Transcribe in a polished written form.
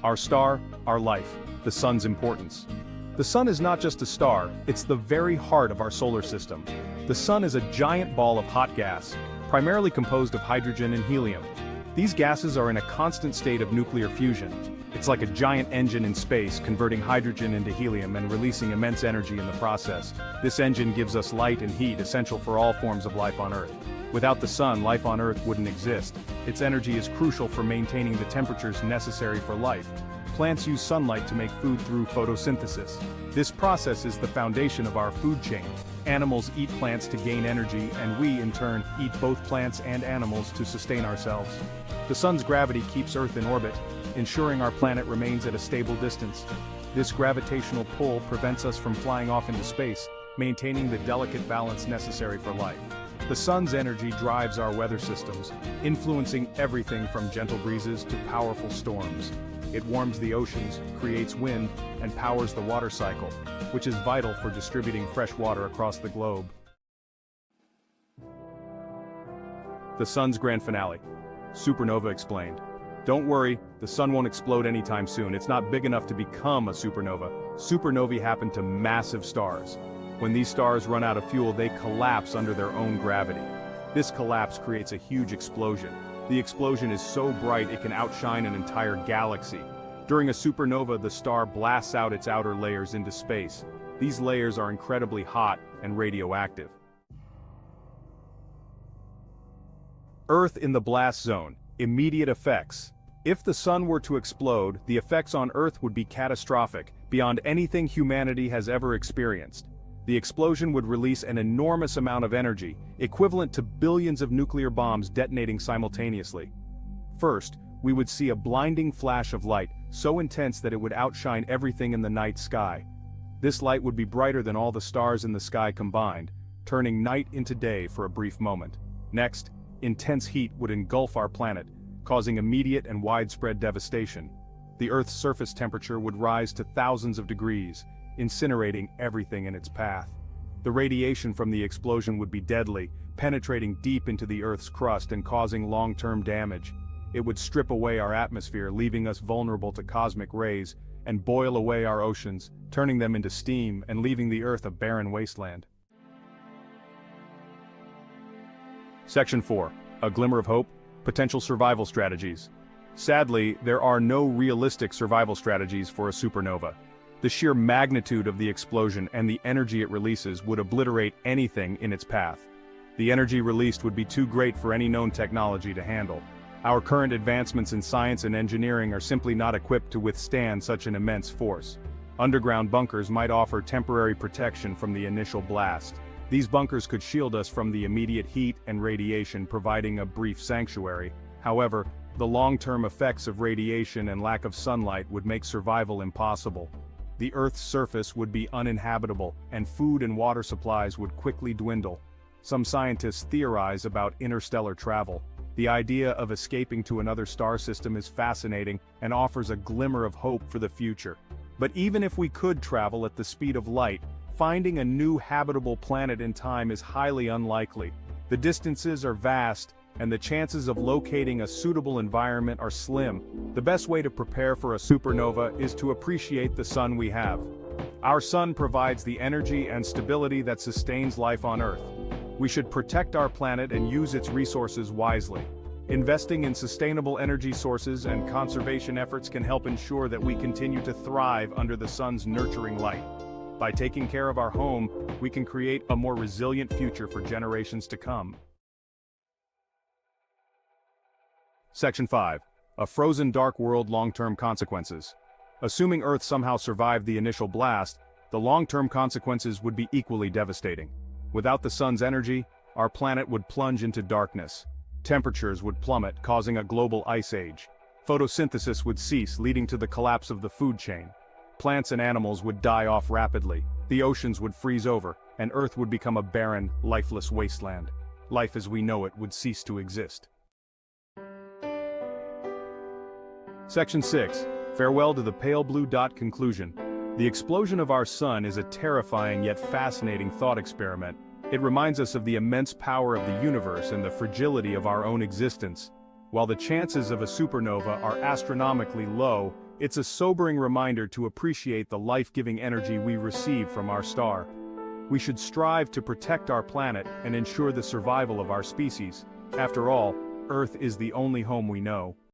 Our star, our life, the sun's importance. The sun is not just a star, it's the very heart of our solar system. The sun is a giant ball of hot gas, primarily composed of hydrogen and helium. These gases are in a constant state of nuclear fusion. It's like a giant engine in space, converting hydrogen into helium and releasing immense energy in the process. This engine gives us light and heat essential for all forms of life on Earth. Without the sun, life on Earth wouldn't exist. Its energy is crucial for maintaining the temperatures necessary for life. Plants use sunlight to make food through photosynthesis. This process is the foundation of our food chain. Animals eat plants to gain energy, and we, in turn, eat both plants and animals to sustain ourselves. The sun's gravity keeps Earth in orbit, ensuring our planet remains at a stable distance. This gravitational pull prevents us from flying off into space, maintaining the delicate balance necessary for life. The sun's energy drives our weather systems, influencing everything from gentle breezes to powerful storms. It warms the oceans, creates wind, and powers the water cycle, which is vital for distributing fresh water across the globe. The sun's grand finale. Supernova explained. Don't worry, the sun won't explode anytime soon. It's not big enough to become a supernova. Supernovae happen to massive stars. When these stars run out of fuel, they collapse under their own gravity. This collapse creates a huge explosion. The explosion is so bright it can outshine an entire galaxy. During a supernova, the star blasts out its outer layers into space. These layers are incredibly hot and radioactive. Earth in the blast zone. Immediate effects. If the sun were to explode, the effects on Earth would be catastrophic, beyond anything humanity has ever experienced. The explosion would release an enormous amount of energy, equivalent to billions of nuclear bombs detonating simultaneously. First, we would see a blinding flash of light, so intense that it would outshine everything in the night sky. This light would be brighter than all the stars in the sky combined, turning night into day for a brief moment. Next, intense heat would engulf our planet, causing immediate and widespread devastation. The Earth's surface temperature would rise to thousands of degrees, incinerating everything in its path. The radiation from the explosion would be deadly, penetrating deep into the Earth's crust and causing long-term damage. It would strip away our atmosphere, leaving us vulnerable to cosmic rays, and boil away our oceans, turning them into steam and leaving the Earth a barren wasteland. Section 4. A glimmer of hope, potential survival strategies. Sadly, there are no realistic survival strategies for a supernova. The sheer magnitude of the explosion and the energy it releases would obliterate anything in its path. The energy released would be too great for any known technology to handle. Our current advancements in science and engineering are simply not equipped to withstand such an immense force. Underground bunkers might offer temporary protection from the initial blast. These bunkers could shield us from the immediate heat and radiation, providing a brief sanctuary. However, the long-term effects of radiation and lack of sunlight would make survival impossible. The Earth's surface would be uninhabitable, and food and water supplies would quickly dwindle. Some scientists theorize about interstellar travel. The idea of escaping to another star system is fascinating and offers a glimmer of hope for the future. But even if we could travel at the speed of light, finding a new habitable planet in time is highly unlikely. The distances are vast, and the chances of locating a suitable environment are slim. The best way to prepare for a supernova is to appreciate the sun we have. Our sun provides the energy and stability that sustains life on Earth. We should protect our planet and use its resources wisely. Investing in sustainable energy sources and conservation efforts can help ensure that we continue to thrive under the sun's nurturing light. By taking care of our home, we can create a more resilient future for generations to come. Section 5. A frozen dark world long-term consequences. Assuming Earth somehow survived the initial blast, the long-term consequences would be equally devastating. Without the sun's energy, our planet would plunge into darkness. Temperatures would plummet, causing a global ice age. Photosynthesis would cease, leading to the collapse of the food chain. Plants and animals would die off rapidly. The oceans would freeze over, and Earth would become a barren, lifeless wasteland. Life as we know it would cease to exist. Section 6. Farewell to the pale blue dot conclusion. The explosion of our sun is a terrifying yet fascinating thought experiment. It reminds us of the immense power of the universe and the fragility of our own existence. While the chances of a supernova are astronomically low, it's a sobering reminder to appreciate the life-giving energy we receive from our star. We should strive to protect our planet and ensure the survival of our species. After all, Earth is the only home we know.